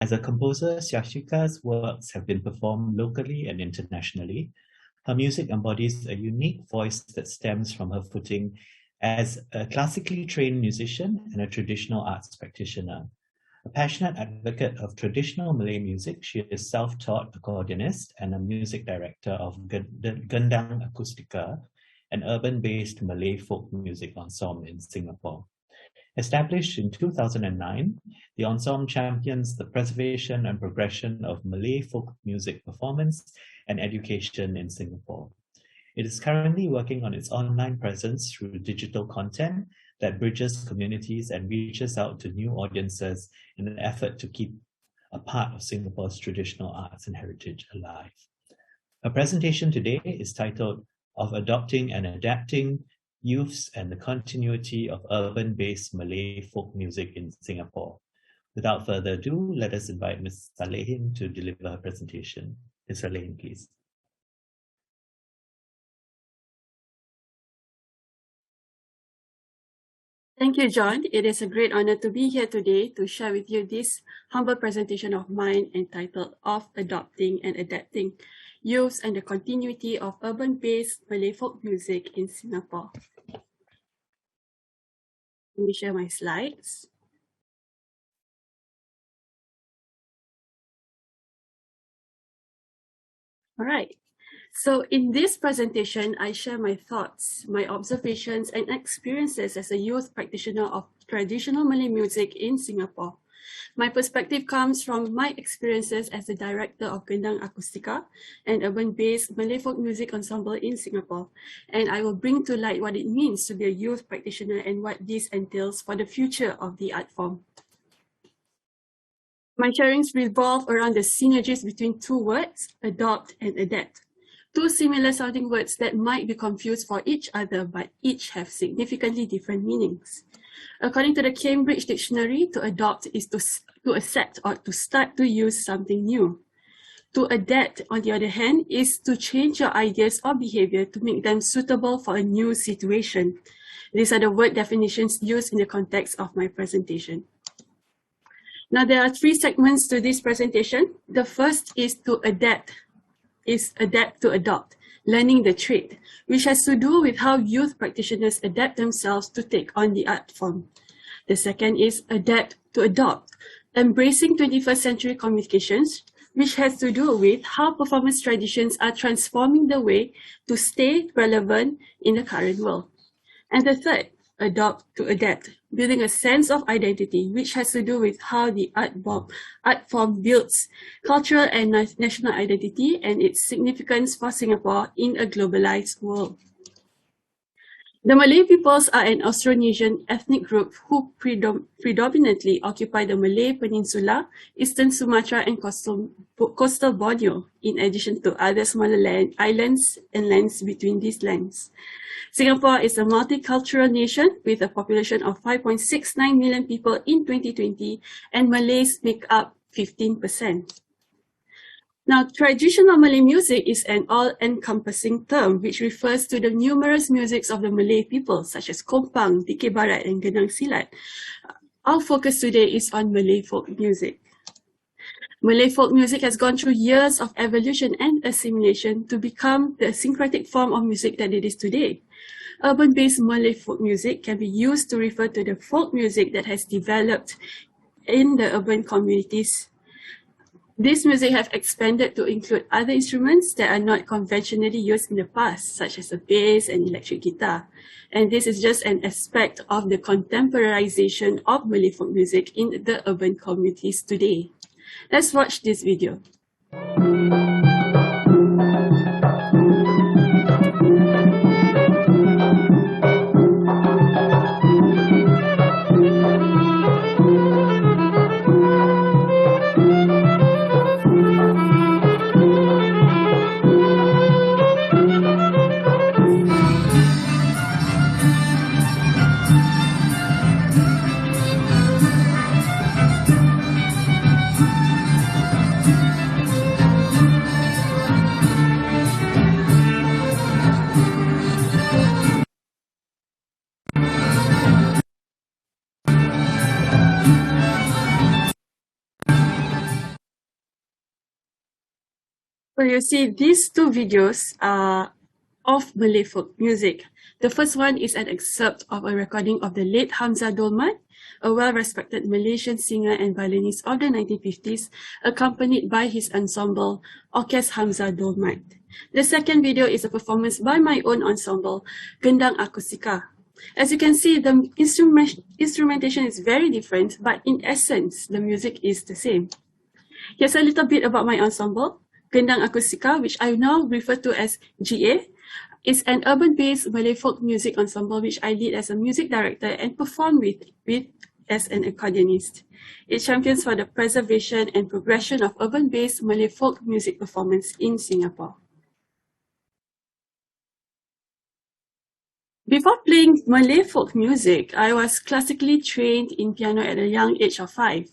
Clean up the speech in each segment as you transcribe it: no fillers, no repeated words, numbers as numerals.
As a composer, Syafiqah's works have been performed locally and internationally. Her music embodies a unique voice that stems from her footing as a classically trained musician and a traditional arts practitioner. A passionate advocate of traditional Malay music, she is self-taught accordionist and a music director of Gendang Akustika, an urban-based Malay folk music ensemble in Singapore. Established in 2009, the ensemble champions the preservation and progression of Malay folk music performance and education in Singapore. It is currently working on its online presence through digital content that bridges communities and reaches out to new audiences in an effort to keep a part of Singapore's traditional arts and heritage alive. Her presentation today is titled "Of Adopting and Adapting Youths and the Continuity of Urban-Based Malay Folk Music in Singapore." Without further ado, let us invite Ms. Sallehin to deliver her presentation. Ms. Sallehin, please. Thank you, John. It is a great honor to be here today to share with you this humble presentation of mine entitled "Of Adopting and Adapting Youths and the Continuity of Urban-Based Malay Folk Music in Singapore." Let me share my slides. All right. So in this presentation, I share my thoughts, my observations and experiences as a youth practitioner of traditional Malay music in Singapore. My perspective comes from my experiences as the director of Gendang Akustika, an urban-based Malay folk music ensemble in Singapore, and I will bring to light what it means to be a youth practitioner and what this entails for the future of the art form. My sharings revolve around the synergies between two words, adopt and adapt. Two similar sounding words that might be confused for each other, but each have significantly different meanings. According to the Cambridge Dictionary, to adopt is to accept or to start to use something new. To adapt, on the other hand, is to change your ideas or behavior to make them suitable for a new situation. These are the word definitions used in the context of my presentation. Now, there are three segments to this presentation. The first is to adapt to adopt, learning the trade, which has to do with how youth practitioners adapt themselves to take on the art form. The second is adapt to adopt, embracing 21st century communications, which has to do with how performance traditions are transforming the way to stay relevant in the current world. And the third, adopt to adapt, building a sense of identity, which has to do with how the art form builds cultural and national identity and its significance for Singapore in a globalized world. The Malay peoples are an Austronesian ethnic group who predominantly occupy the Malay Peninsula, Eastern Sumatra and coastal Borneo, in addition to other smaller islands and lands between these lands. Singapore is a multicultural nation with a population of 5.69 million people in 2020, and Malays make up 15%. Now, traditional Malay music is an all-encompassing term which refers to the numerous musics of the Malay people, such as Kompang, Dikir Barat, and Gendang Silat. Our focus today is on Malay folk music. Malay folk music has gone through years of evolution and assimilation to become the syncretic form of music that it is today. Urban-based Malay folk music can be used to refer to the folk music that has developed in the urban communities. This music have expanded to include other instruments that are not conventionally used in the past, such as the bass and electric guitar. And this is just an aspect of the contemporarization of Malay folk music in the urban communities today. Let's watch this video. So you see, these two videos are of Malay folk music. The first one is an excerpt of a recording of the late Hamzah Dolmat, a well-respected Malaysian singer and violinist of the 1950s, accompanied by his ensemble, Orkes Hamzah Dolmat. The second video is a performance by my own ensemble, Gendang Akustika. As you can see, the instrumentation is very different, but in essence, the music is the same. Here's a little bit about my ensemble. Gendang Akustika, which I now refer to as GA, is an urban-based Malay folk music ensemble which I lead as a music director and perform with as an accordionist. It champions for the preservation and progression of urban-based Malay folk music performance in Singapore. Before playing Malay folk music, I was classically trained in piano at a young age of 5.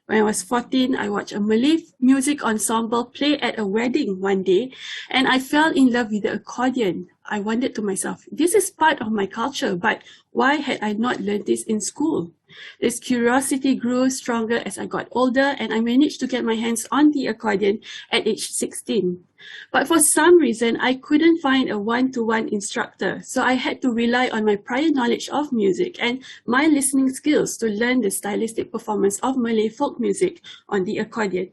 When I was 14, I watched a Malay music ensemble play at a wedding one day, and I fell in love with the accordion. I wondered to myself, this is part of my culture, but why had I not learned this in school? This curiosity grew stronger as I got older, and I managed to get my hands on the accordion at age 16. But for some reason, I couldn't find a one-to-one instructor, so I had to rely on my prior knowledge of music and my listening skills to learn the stylistic performance of Malay folk music on the accordion.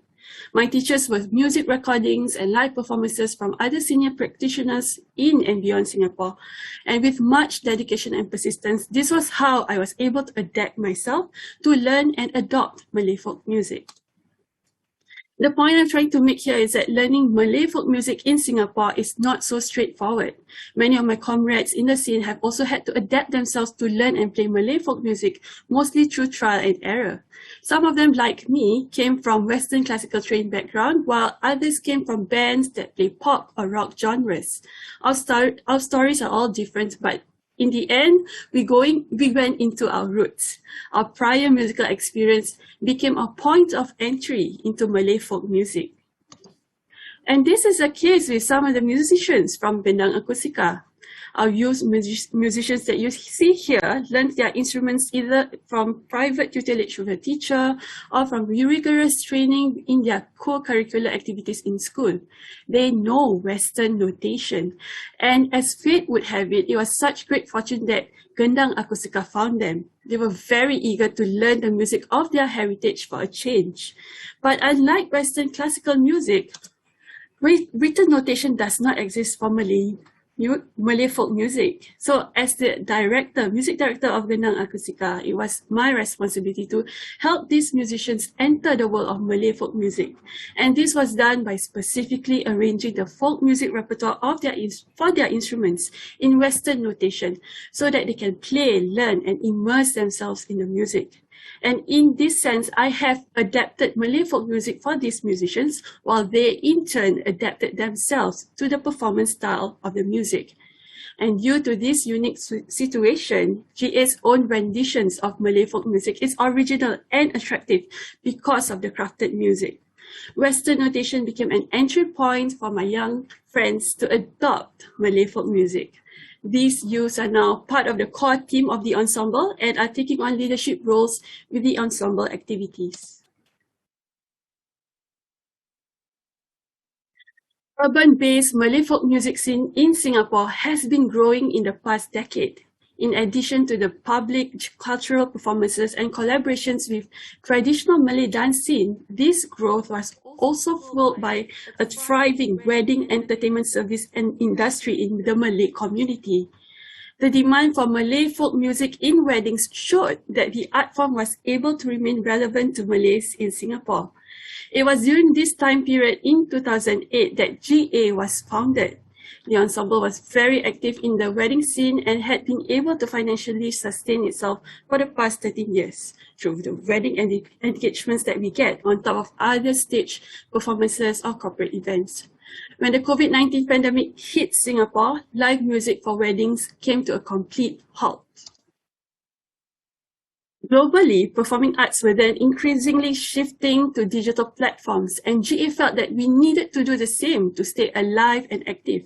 My teachers were music recordings and live performances from other senior practitioners in and beyond Singapore. And with much dedication and persistence, this was how I was able to adapt myself to learn and adopt Malay folk music. The point I'm trying to make here is that learning Malay folk music in Singapore is not so straightforward. Many of my comrades in the scene have also had to adapt themselves to learn and play Malay folk music, mostly through trial and error. Some of them, like me, came from Western classical trained background, while others came from bands that play pop or rock genres. Our stories are all different, but in the end, we went into our roots. Our prior musical experience became a point of entry into Malay folk music. And this is the case with some of the musicians from Gendang Akustika. Our youth musicians that you see here learned their instruments either from private tutelage with a teacher or from rigorous training in their co-curricular activities in school. They know Western notation. And as fate would have it, it was such great fortune that Gendang Akustika found them. They were very eager to learn the music of their heritage for a change. But unlike Western classical music, written notation does not exist for Malay folk music. So as the music director of Gendang Akustika, it was my responsibility to help these musicians enter the world of Malay folk music. And this was done by specifically arranging the folk music repertoire for their instruments in Western notation so that they can play, learn, and immerse themselves in the music. And in this sense, I have adapted Malay folk music for these musicians, while they in turn adapted themselves to the performance style of the music. And due to this unique situation, GA's own renditions of Malay folk music is original and attractive because of the crafted music. Western notation became an entry point for my young friends to adopt Malay folk music. These youths are now part of the core team of the ensemble and are taking on leadership roles with the ensemble activities. Urban-based Malay folk music scene in Singapore has been growing in the past decade. In addition to the public cultural performances and collaborations with traditional Malay dance scene, this growth was also fueled by a thriving wedding entertainment service and industry in the Malay community. The demand for Malay folk music in weddings showed that the art form was able to remain relevant to Malays in Singapore. It was during this time period in 2008 that GA was founded. The ensemble was very active in the wedding scene and had been able to financially sustain itself for the past 13 years through the wedding engagements that we get on top of other stage performances or corporate events. When the COVID-19 pandemic hit Singapore, live music for weddings came to a complete halt. Globally, performing arts were then increasingly shifting to digital platforms, and GA felt that we needed to do the same to stay alive and active.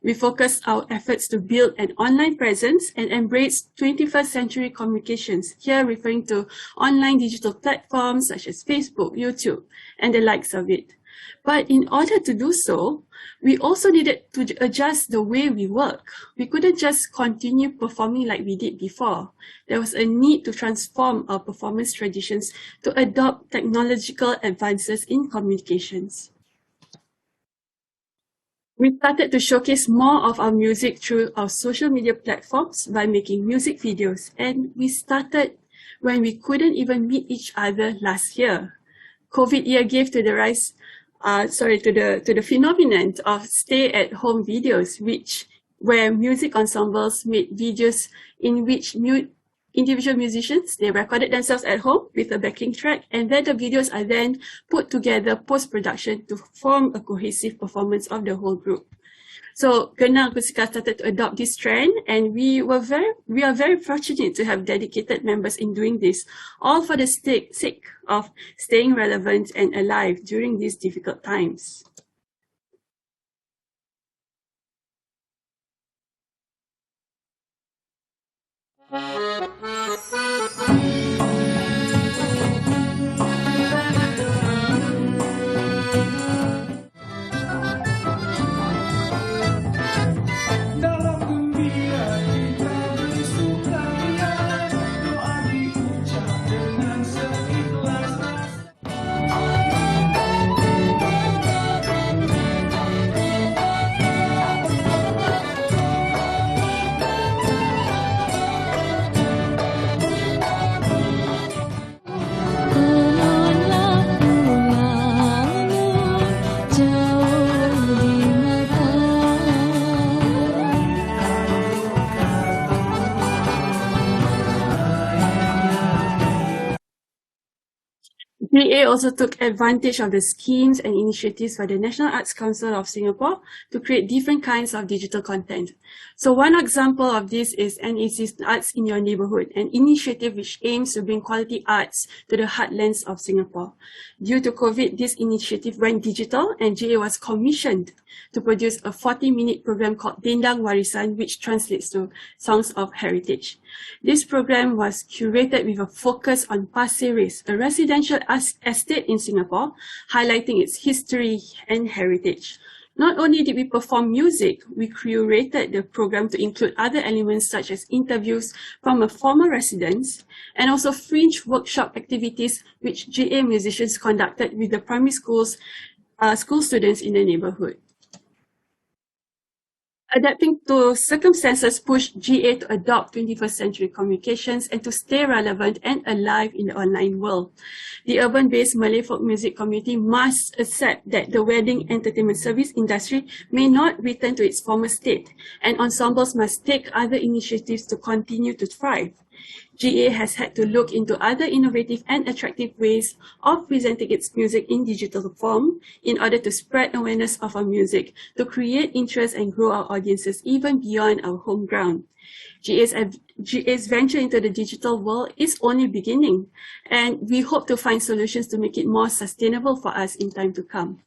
We focused our efforts to build an online presence and embrace 21st century communications, here referring to online digital platforms such as Facebook, YouTube, and the likes of it. But in order to do so, we also needed to adjust the way we work. We couldn't just continue performing like we did before. There was a need to transform our performance traditions to adopt technological advances in communications. We started to showcase more of our music through our social media platforms by making music videos, and we started when we couldn't even meet each other last year. COVID year gave to the rise, to the phenomenon of stay-at-home videos, where music ensembles made videos in which individual musicians, they recorded themselves at home with a backing track, and then the videos are then put together post-production to form a cohesive performance of the whole group. So Gendang Akustika started to adopt this trend, and we are very fortunate to have dedicated members in doing this, all for the sake of staying relevant and alive during these difficult times. GA also took advantage of the schemes and initiatives by the National Arts Council of Singapore to create different kinds of digital content. So one example of this is NAC's Arts in Your Neighborhood, an initiative which aims to bring quality arts to the heartlands of Singapore. Due to COVID, this initiative went digital, and GA was commissioned to produce a 40-minute program called Gendang Warisan, which translates to Songs of Heritage. This program was curated with a focus on Pasir Ris, a residential estate in Singapore, highlighting its history and heritage. Not only did we perform music, we curated the program to include other elements such as interviews from a former residents and also fringe workshop activities which GA musicians conducted with the primary school students in the neighborhood. Adapting to circumstances pushed GA to adopt 21st century communications and to stay relevant and alive in the online world. The urban-based Malay folk music community must accept that the wedding entertainment service industry may not return to its former state, and ensembles must take other initiatives to continue to thrive. GA has had to look into other innovative and attractive ways of presenting its music in digital form in order to spread awareness of our music, to create interest and grow our audiences even beyond our home ground. GA's venture into the digital world is only beginning, and we hope to find solutions to make it more sustainable for us in time to come.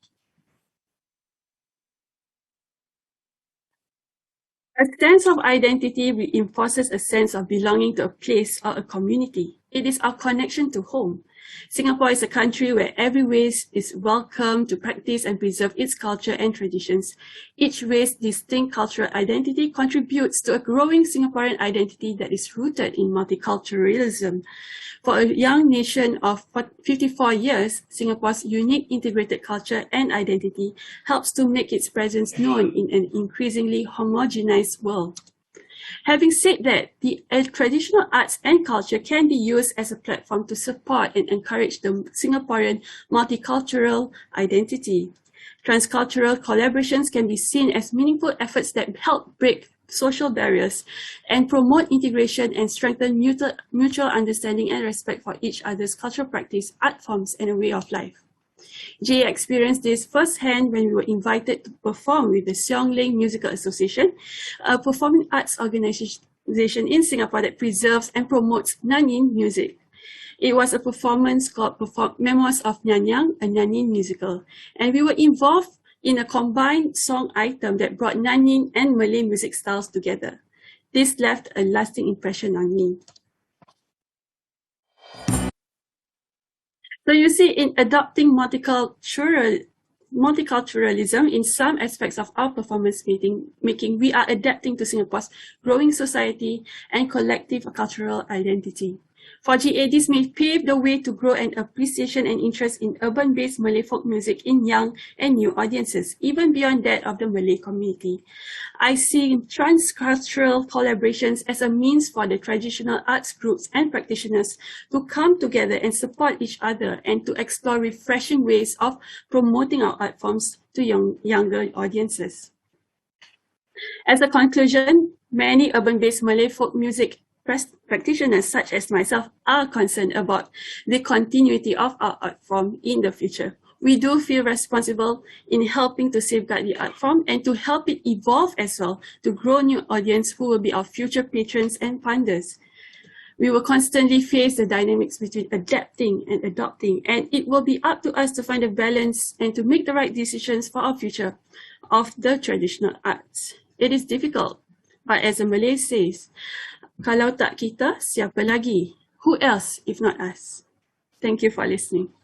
A sense of identity reinforces a sense of belonging to a place or a community. It is our connection to home. Singapore is a country where every race is welcome to practice and preserve its culture and traditions. Each race's distinct cultural identity contributes to a growing Singaporean identity that is rooted in multiculturalism. For a young nation of 54 years, Singapore's unique integrated culture and identity helps to make its presence known in an increasingly homogenized world. Having said that, the traditional arts and culture can be used as a platform to support and encourage the Singaporean multicultural identity. Transcultural collaborations can be seen as meaningful efforts that help break social barriers and promote integration and strengthen mutual understanding and respect for each other's cultural practice, art forms, and a way of life. GA experienced this firsthand when we were invited to perform with the Sallehin Musical Association, a performing arts organization in Singapore that preserves and promotes Nyanyin music. It was a performance called Memoirs of Nyanyang, a Nyanyin musical, and we were involved in a combined song item that brought Nyanyin and Malay music styles together. This left a lasting impression on me. So you see, in adopting multicultural multiculturalism in some aspects of our performance making, we are adapting to Singapore's growing society and collective cultural identity. For GA, this may pave the way to grow an appreciation and interest in urban-based Malay folk music in young and new audiences, even beyond that of the Malay community. I see transcultural collaborations as a means for the traditional arts groups and practitioners to come together and support each other and to explore refreshing ways of promoting our art forms to younger audiences. As a conclusion, many urban-based Malay folk music practitioners such as myself are concerned about the continuity of our art form in the future. We do feel responsible in helping to safeguard the art form and to help it evolve as well to grow new audience who will be our future patrons and funders. We will constantly face the dynamics between adapting and adopting, and it will be up to us to find a balance and to make the right decisions for our future of the traditional arts. It is difficult, but as the Malay says, kalau tak kita, siapa lagi? Who else if not us? Thank you for listening.